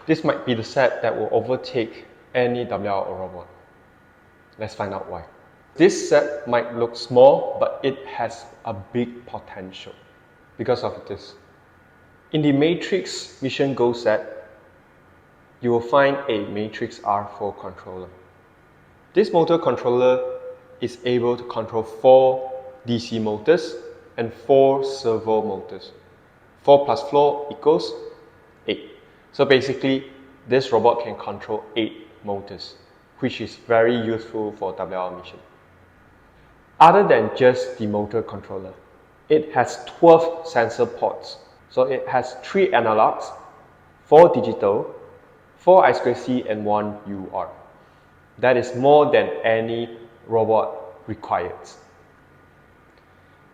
This might be the set that will overtake any WRO robot. Let's find out why. This set might look small, but it has a big potential because of this. In the Matrix Mission Goal set, you will find a Matrix R4 controller. This motor controller is able to control 4 DC motors and 4 servo motors. 4 plus 4 equals 8. So basically, this robot can control 8 motors, which is very useful for WR mission. Other than just the motor controller, it has 12 sensor ports. So it has 3 analogs, 4 digital, 4 I2C and 1 UR. That is more than any robot requires.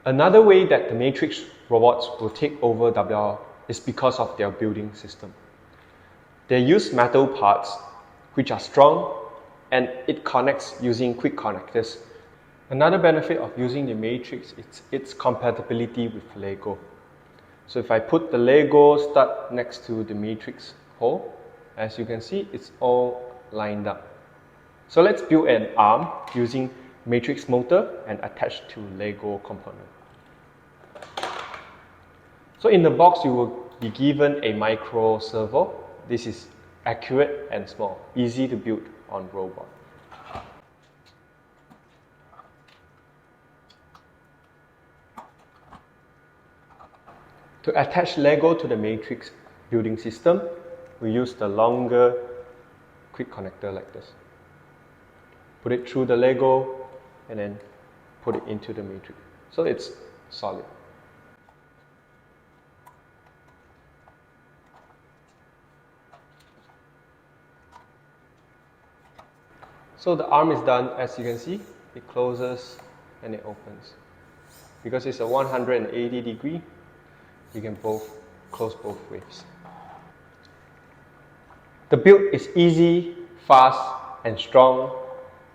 Another way that the Matrix robots will take over WR is because of their building system. They use metal parts which are strong and it connects using quick connectors. Another benefit of using the Matrix is its compatibility with Lego. So if I put the Lego stud next to the Matrix hole, as you can see, it's all lined up. So let's build an arm using Matrix motor and attach to Lego component. So in the box, you will be given a micro servo. This is accurate and small, easy to build on robot. To attach Lego to the Matrix building system, we use the longer quick connector like this. Put it through the Lego and then put it into the Matrix. So it's solid. So the arm is done. As you can see, it closes and it opens. Because it's a 180 degree, you can close both ways. The build is easy, fast and strong,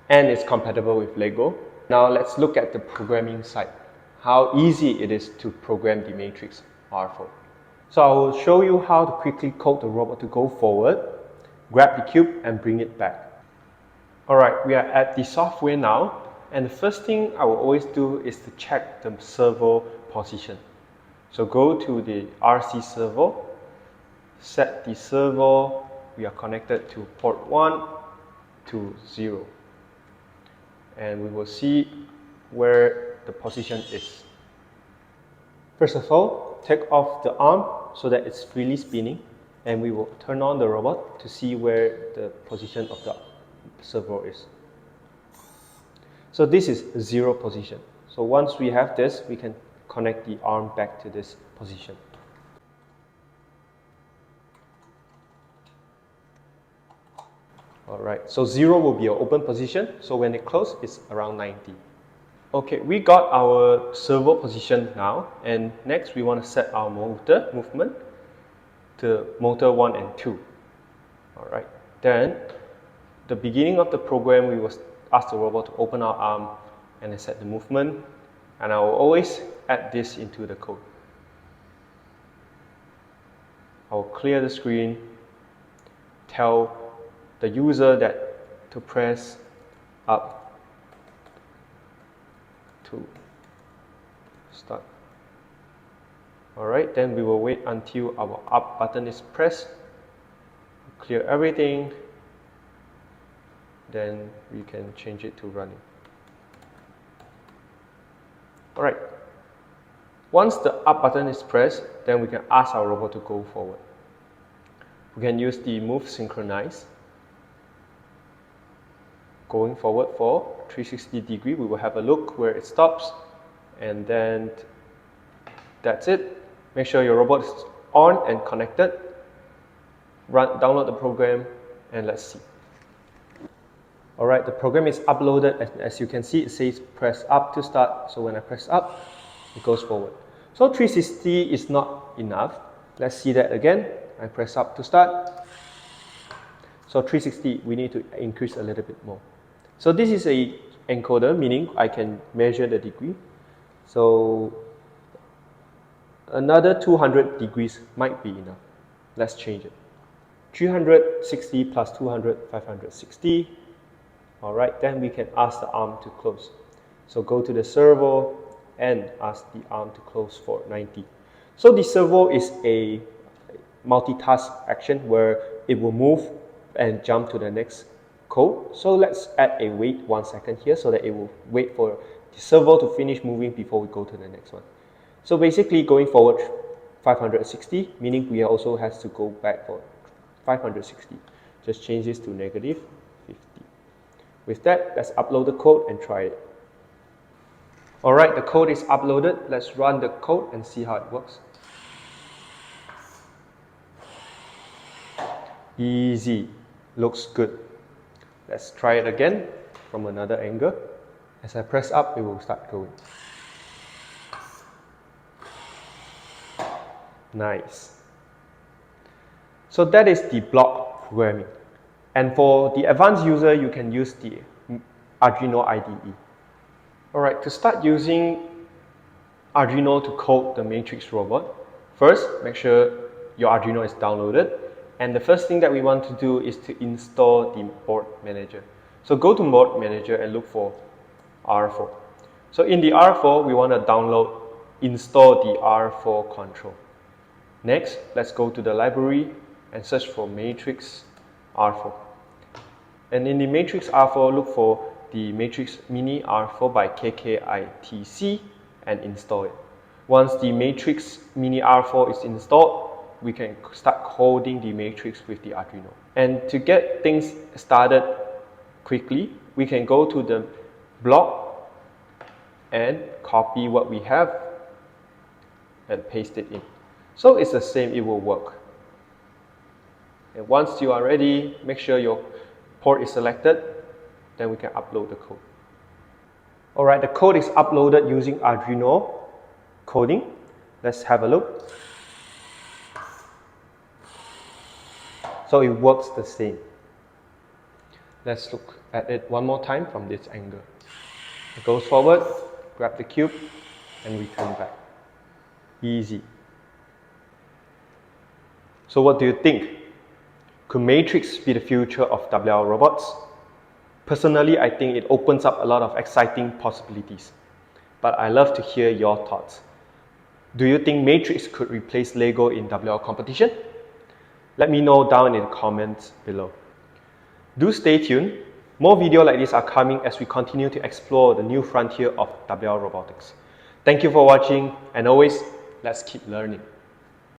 and it's compatible with Lego. Now let's look at the programming side. How easy it is to program the Matrix R4. So I will show you how to quickly code the robot to go forward, grab the cube and bring it back. Alright, we are at the software now, and the first thing I will always do is to check the servo position. So go to the RC servo, set the servo, we are connected to port 1 to 0. And we will see where the position is. First of all, take off the arm so that it's freely spinning, and we will turn on the robot to see where the position of the servo is. So this is 0 position. So once we have this, we can connect the arm back to this position. Alright, so 0 will be our open position, so when it closes, it's around 90. Okay, we got our servo position now, and next we want to set our motor movement to motor 1 and 2. Alright, then the beginning of the program, we will ask the robot to open our arm and then set the movement, and I will always add this into the code. I will clear the screen, tell the user that to press up to start. Alright, then we will wait until our up button is pressed, clear everything, then we can change it to running. Alright, once the up button is pressed, then we can ask our robot to go forward. We can use the move synchronize. Going forward for 360 degree, we will have a look where it stops, and then that's it. Make sure your robot is on and connected. Download the program, and let's see. Alright, the program is uploaded, and as you can see, it says press up to start. So when I press up, it goes forward. So 360 is not enough. Let's see that again. I press up to start. So 360, we need to increase a little bit more. So this is a encoder, meaning I can measure the degree. So another 200 degrees might be enough. Let's change it. 360 plus 200, 560. All right, then we can ask the arm to close. So go to the servo and ask the arm to close for 90. So the servo is a multitask action where it will move and jump to the next code. So let's add a wait 1 second here so that it will wait for the servo to finish moving before we go to the next one. So basically going forward 560, meaning we also have to go back for 560. Just change this to -50. With that, let's upload the code and try it. Alright, the code is uploaded. Let's run the code and see how it works. Easy, looks good. Let's try it again from another angle. As I press up, it will start going. Nice. So that is the block programming. And for the advanced user, you can use the Arduino IDE. Alright, to start using Arduino to code the Matrix robot, first make sure your Arduino is downloaded. And the first thing that we want to do is to install the board manager. So go to board manager and look for R4. So in the R4, we want to install the R4 control. Next, let's go to the library and search for Matrix R4. And in the Matrix R4, look for the Matrix Mini R4 by KKITC and install it. Once the Matrix Mini R4 is installed, we can start coding the matrix with the Arduino. And to get things started quickly, we can go to the block and copy what we have and paste it in. So it's the same, it will work. And once you are ready, make sure your port is selected, then we can upload the code. Alright, the code is uploaded using Arduino coding. Let's have a look. So it works the same. Let's look at it one more time from this angle. It goes forward, grab the cube, and return back. Easy. So what do you think? Could Matrix be the future of WRO robots? Personally, I think it opens up a lot of exciting possibilities. But I love to hear your thoughts. Do you think Matrix could replace Lego in WRO competition? Let me know down in the comments below. Do stay tuned. More videos like this are coming as we continue to explore the new frontier of WRO robotics. Thank you for watching, and always, let's keep learning.